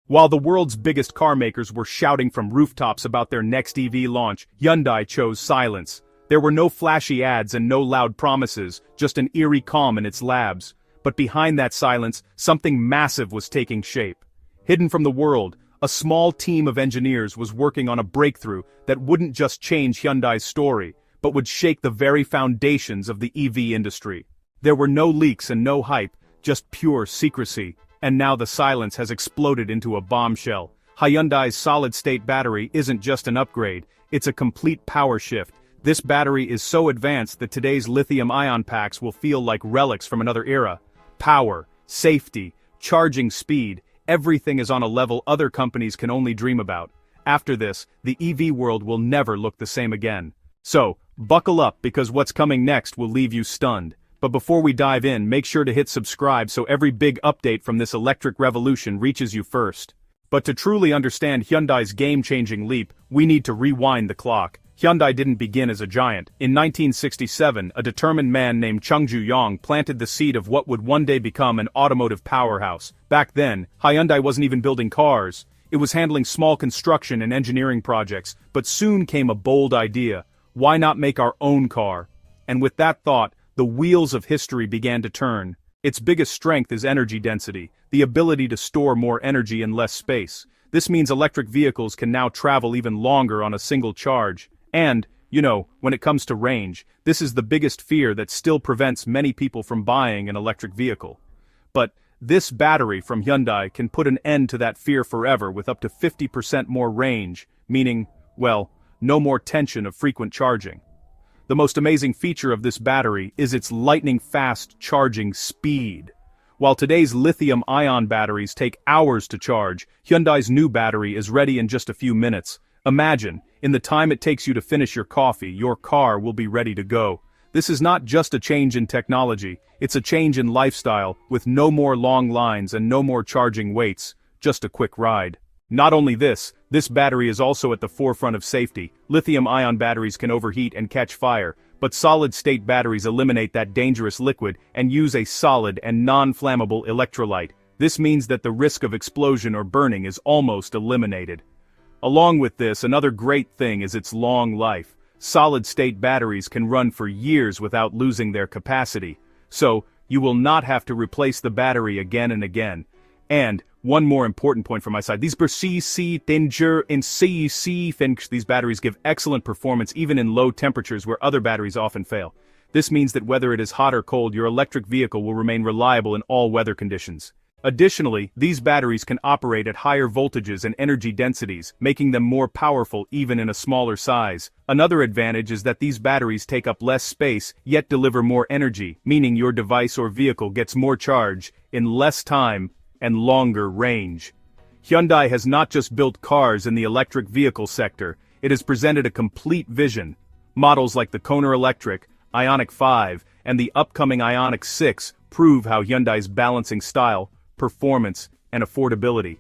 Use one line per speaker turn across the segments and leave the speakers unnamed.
While the world's biggest car makers were shouting from rooftops about their next EV launch, Hyundai chose silence. There were no flashy ads and no loud promises, just an eerie calm in its labs. But behind that silence, something massive was taking shape. Hidden from the world, a small team of engineers was working on a breakthrough that wouldn't just change Hyundai's story, but would shake the very foundations of the EV industry. There were no leaks and no hype, just pure secrecy. And now the silence has exploded into a bombshell. Hyundai's solid-state battery isn't just an upgrade, it's a complete power shift. This battery is so advanced that today's lithium-ion packs will feel like relics from another era. Power, safety, charging speed, everything is on a level other companies can only dream about. After this, the EV world will never look the same again. So, buckle up because what's coming next will leave you stunned. But before we dive in, make sure to hit subscribe so every big update from this electric revolution reaches you first. But to truly understand Hyundai's game-changing leap, we need to rewind the clock. Hyundai didn't begin as a giant. In 1967, a determined man named Chungju Yong planted the seed of what would one day become an automotive powerhouse. Back then, Hyundai wasn't even building cars. It was handling small construction and engineering projects, but soon came a bold idea. Why not make our own car? And with that thought, the wheels of history began to turn. Its biggest strength is energy density, the ability to store more energy in less space. This means electric vehicles can now travel even longer on a single charge. And, when it comes to range, this is the biggest fear that still prevents many people from buying an electric vehicle. But this battery from Hyundai can put an end to that fear forever with up to 50% more range, meaning, no more tension of frequent charging. The most amazing feature of this battery is its lightning-fast charging speed. While today's lithium-ion batteries take hours to charge, Hyundai's new battery is ready in just a few minutes. Imagine, in the time it takes you to finish your coffee, your car will be ready to go. This is not just a change in technology, it's a change in lifestyle, with no more long lines and no more charging waits, just a quick ride. Not only this battery is also at the forefront of safety. Lithium-ion batteries can overheat and catch fire, but solid-state batteries eliminate that dangerous liquid and use a solid and non-flammable electrolyte. This means that the risk of explosion or burning is almost eliminated. Along with this, another great thing is its long life. Solid-state batteries can run for years without losing their capacity, so you will not have to replace the battery again and again. And one more important point from my side, these batteries give excellent performance even in low temperatures where other batteries often fail. This means that whether it is hot or cold, your electric vehicle will remain reliable in all weather conditions. Additionally, these batteries can operate at higher voltages and energy densities, making them more powerful even in a smaller size. Another advantage is that these batteries take up less space, yet deliver more energy, meaning your device or vehicle gets more charge in less time and longer range. Hyundai has not just built cars in the electric vehicle sector, it has presented a complete vision. Models like the Kona Electric, Ioniq 5, and the upcoming Ioniq 6 prove how Hyundai's balancing style, performance, and affordability.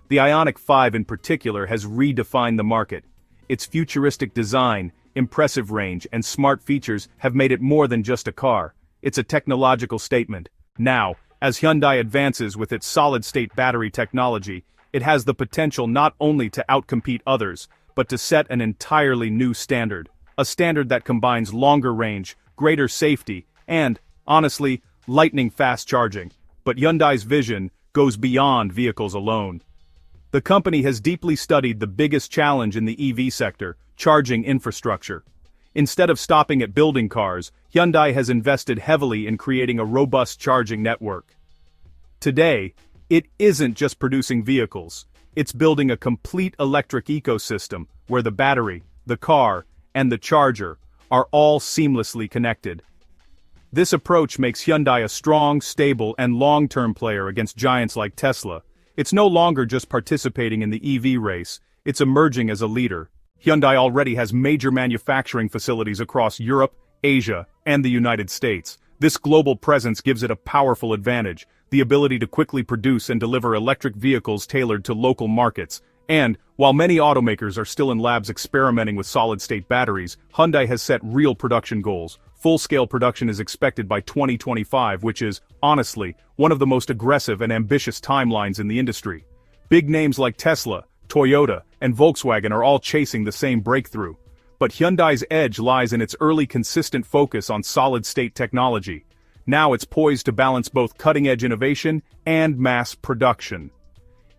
The Ioniq 5 in particular has redefined the market. Its futuristic design, impressive range, and smart features have made it more than just a car. It's a technological statement. Now, as Hyundai advances with its solid-state battery technology, it has the potential not only to outcompete others, but to set an entirely new standard. A standard that combines longer range, greater safety, and, honestly, lightning-fast charging. But Hyundai's vision goes beyond vehicles alone. The company has deeply studied the biggest challenge in the EV sector, charging infrastructure. Instead of stopping at building cars, Hyundai has invested heavily in creating a robust charging network. Today, it isn't just producing vehicles, it's building a complete electric ecosystem where the battery, the car, and the charger are all seamlessly connected. This approach makes Hyundai a strong, stable, and long-term player against giants like Tesla. It's no longer just participating in the EV race, it's emerging as a leader. Hyundai already has major manufacturing facilities across Europe, Asia, and the United States. This global presence gives it a powerful advantage, the ability to quickly produce and deliver electric vehicles tailored to local markets. And, while many automakers are still in labs experimenting with solid-state batteries, Hyundai has set real production goals. Full-scale production is expected by 2025, which is, honestly, one of the most aggressive and ambitious timelines in the industry. Big names like Tesla, Toyota, and Volkswagen are all chasing the same breakthrough. But Hyundai's edge lies in its early consistent focus on solid-state technology. Now it's poised to balance both cutting-edge innovation and mass production.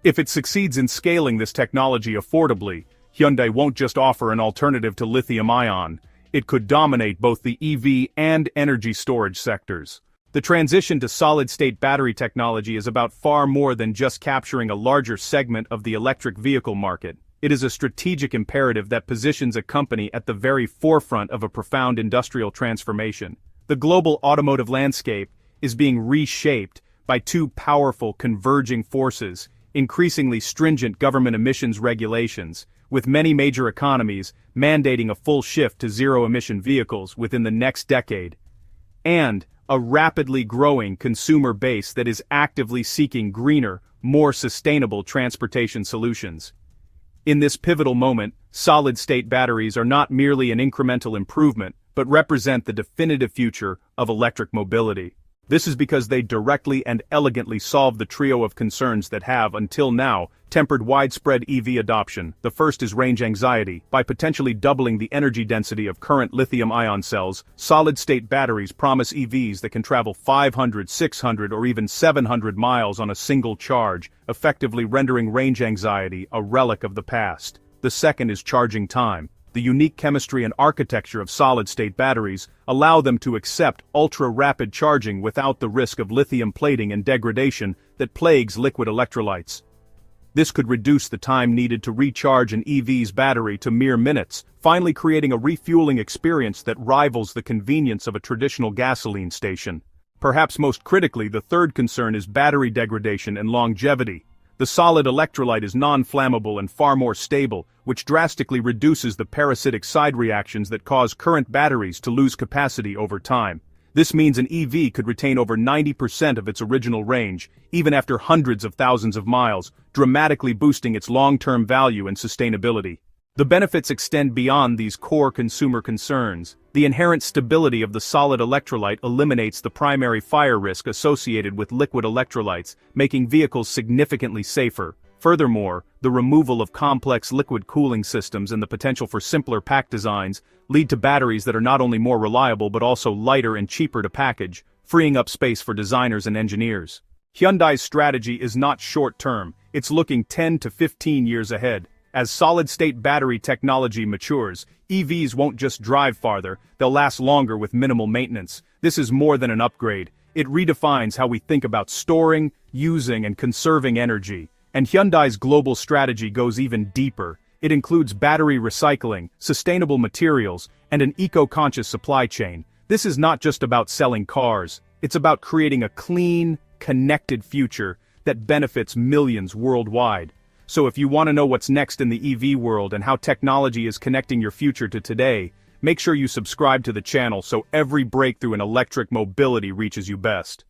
If it succeeds in scaling this technology affordably, Hyundai won't just offer an alternative to lithium-ion. It could dominate both the EV and energy storage sectors. The transition to solid-state battery technology is about far more than just capturing a larger segment of the electric vehicle market. It is a strategic imperative that positions a company at the very forefront of a profound industrial transformation. The global automotive landscape is being reshaped by two powerful converging forces: increasingly stringent government emissions regulations, with many major economies mandating a full shift to zero-emission vehicles within the next decade, and a rapidly growing consumer base that is actively seeking greener, more sustainable transportation solutions. In this pivotal moment, solid-state batteries are not merely an incremental improvement, but represent the definitive future of electric mobility. This is because they directly and elegantly solve the trio of concerns that have, until now, tempered widespread EV adoption. The first is range anxiety. By potentially doubling the energy density of current lithium-ion cells, solid-state batteries promise EVs that can travel 500, 600, or even 700 miles on a single charge, effectively rendering range anxiety a relic of the past. The second is charging time. The unique chemistry and architecture of solid-state batteries allow them to accept ultra-rapid charging without the risk of lithium plating and degradation that plagues liquid electrolytes. This could reduce the time needed to recharge an EV's battery to mere minutes, finally creating a refueling experience that rivals the convenience of a traditional gasoline station. Perhaps most critically, the third concern is battery degradation and longevity. The solid electrolyte is non-flammable and far more stable, which drastically reduces the parasitic side reactions that cause current batteries to lose capacity over time. This means an EV could retain over 90% of its original range, even after hundreds of thousands of miles, dramatically boosting its long-term value and sustainability. The benefits extend beyond these core consumer concerns. The inherent stability of the solid electrolyte eliminates the primary fire risk associated with liquid electrolytes, making vehicles significantly safer. Furthermore, the removal of complex liquid cooling systems and the potential for simpler pack designs lead to batteries that are not only more reliable but also lighter and cheaper to package, freeing up space for designers and engineers. Hyundai's strategy is not short-term, it's looking 10 to 15 years ahead. As solid-state battery technology matures, EVs won't just drive farther, they'll last longer with minimal maintenance. This is more than an upgrade. It redefines how we think about storing, using, and conserving energy. And Hyundai's global strategy goes even deeper. It includes battery recycling, sustainable materials, and an eco-conscious supply chain. This is not just about selling cars, it's about creating a clean, connected future that benefits millions worldwide. So if you want to know what's next in the EV world and how technology is connecting your future to today, make sure you subscribe to the channel so every breakthrough in electric mobility reaches you best.